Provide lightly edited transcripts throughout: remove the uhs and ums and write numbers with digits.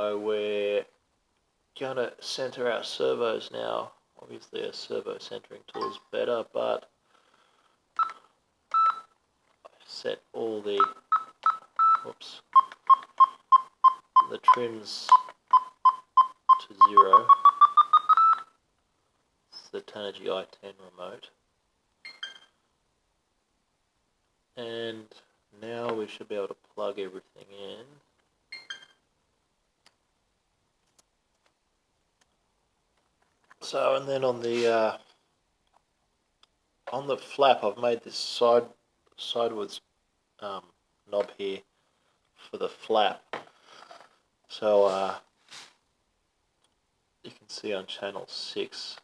So we're going to center our servos now. Obviously a servo centering tool is better, but I set all the trims to 0. It's the Turnigy i10 remote. And now we should be able to plug everything in. So, and then on the flap, I've made this sidewards knob here for the flap. So you can see on channel 6.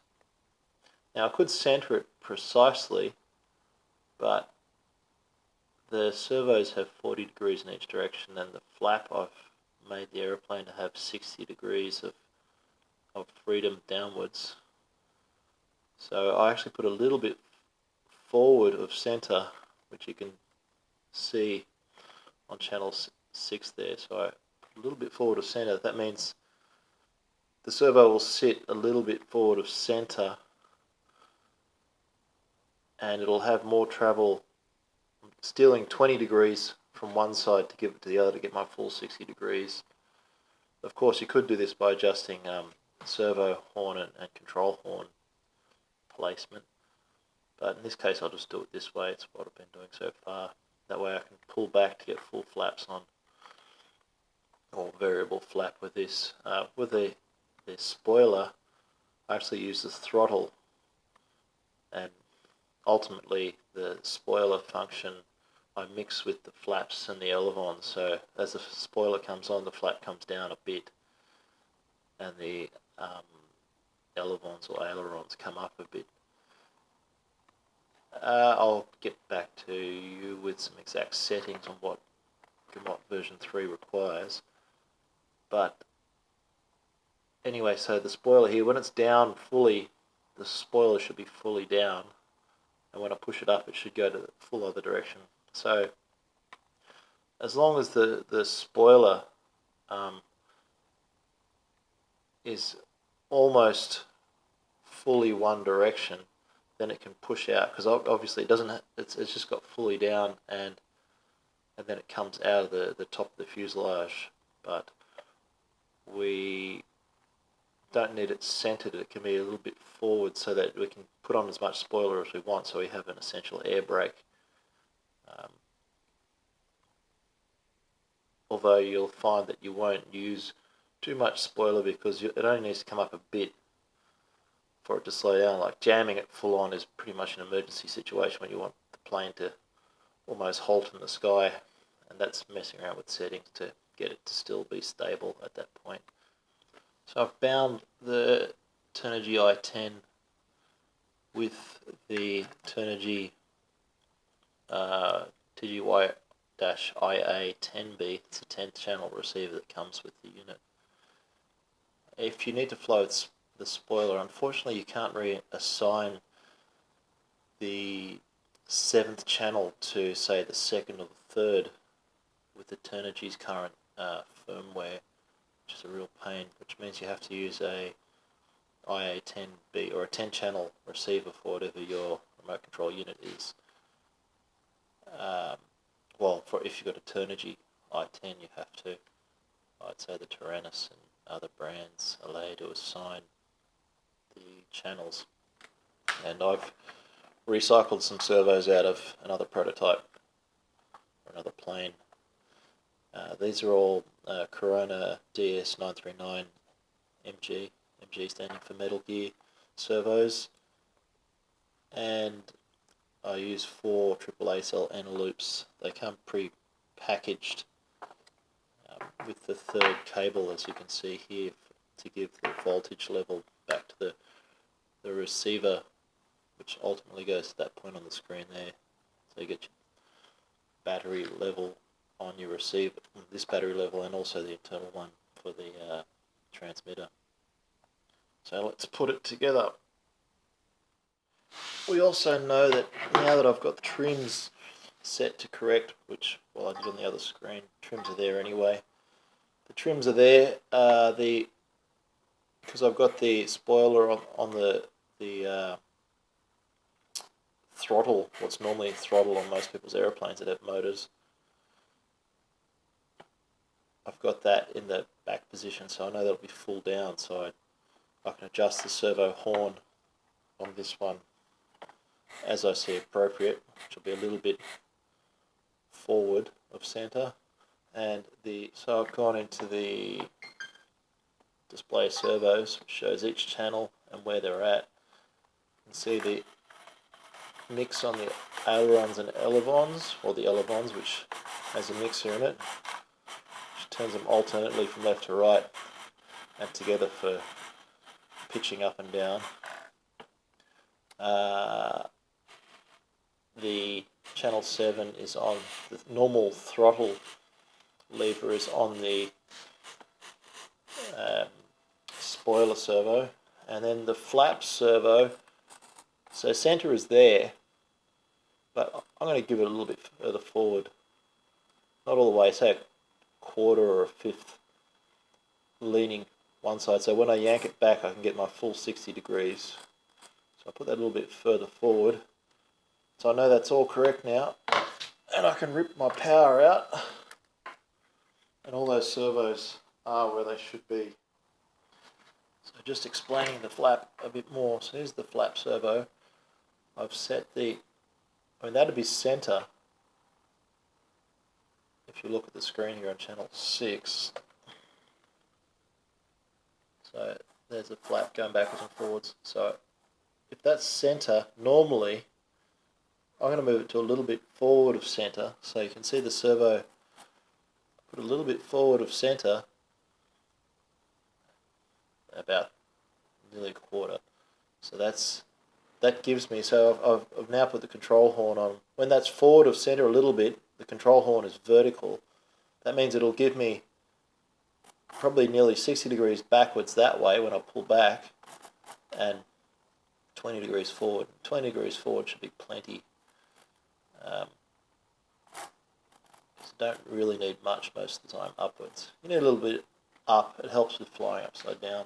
Now I could center it precisely, but the servos have 40 degrees in each direction, and the flap I've made the aeroplane to have 60 degrees of freedom downwards. So I actually put a little bit forward of center, which you can see on channel 6 there. So I put a little bit forward of center. That means the servo will sit a little bit forward of center, and it'll have more travel. I'm stealing 20 degrees from one side to give it to the other to get my full 60 degrees. Of course, you could do this by adjusting servo horn and control horn placement, but in this case I'll just do it this way. It's what I've been doing so far. That way I can pull back to get full flaps on, or variable flap with this. With the spoiler, I actually use the throttle, and ultimately the spoiler function I mix with the flaps and the elevons. So as the spoiler comes on, the flap comes down a bit, and the elevons or ailerons come up a bit. I'll get back to you with some exact settings on what version 3 requires. But anyway, so the spoiler here, when it's down fully, the spoiler should be fully down, and when I push it up, it should go to the full other direction. So as long as the spoiler is almost fully one direction, then it can push out, because obviously it doesn't. It's just got fully down, and then it comes out of the top of the fuselage. But we don't need it centered. It can be a little bit forward so that we can put on as much spoiler as we want, so we have an essential air brake. Although you'll find that you won't use too much spoiler, because it only needs to come up a bit for it to slow down. Like jamming it full on is pretty much an emergency situation when you want the plane to almost halt in the sky, and that's messing around with settings to get it to still be stable at that point. So I've bound the Turnigy i10 with the Turnigy TGY-IA10B. It's a 10th channel receiver that comes with the unit. If you need to flow the spoiler, unfortunately you can't reassign the 7th channel to, say, the 2nd or the 3rd with the Turnigy's current firmware, which is a real pain, which means you have to use a IA10B or a 10-channel receiver for whatever your remote control unit is. Well, if you've got a Turnigy i10, you have to. I'd say the Tyrannus and other brands allow you to assign the channels. And I've recycled some servos out of another prototype or another plane. These are all Corona DS939 MG standing for Metal Gear servos, and I use 4 AAA cell N loops. They come pre-packaged with the 3rd cable, as you can see here, to give the voltage level back to the receiver, which ultimately goes to that point on the screen there. So you get your battery level on your receiver, this battery level, and also the internal one for the transmitter. So let's put it together. We also know that now that I've got the trims set to correct, which, well, I did on the other screen, trims are there anyway. The trims are there. Because I've got the spoiler on the throttle, what's normally throttle on most people's aeroplanes that have motors. I've got that in the back position, so I know that'll be full down, so I can adjust the servo horn on this one as I see appropriate, which will be a little bit forward of center. And so I've gone into the display servos, which shows each channel and where they're at. You can see the mix on the ailerons and elevons, or the elevons, which has a mixer in it, which turns them alternately from left to right and together for pitching up and down. The channel 7 is on, the normal throttle lever is on the spoiler servo, and then the flap servo, so center is there, but I'm going to give it a little bit further forward, not all the way, say a quarter or a fifth leaning one side, so when I yank it back I can get my full 60 degrees. So I put that a little bit further forward, so I know that's all correct now, and I can rip my power out, and all those servos are where they should be. So just explaining the flap a bit more. So here's the flap servo. I've set that'd be center. If you look at the screen here on channel 6. So there's the flap going backwards and forwards. So if that's center, normally I'm going to move it to a little bit forward of center. So you can see the servo put a little bit forward of center, about nearly a quarter. So that gives me, so I've now put the control horn on. When that's forward of center a little bit, the control horn is vertical. That means it'll give me probably nearly 60 degrees backwards that way when I pull back, and 20 degrees forward. 20 degrees forward should be plenty. You don't really need much most of the time upwards. You need a little bit up. It helps with flying upside down.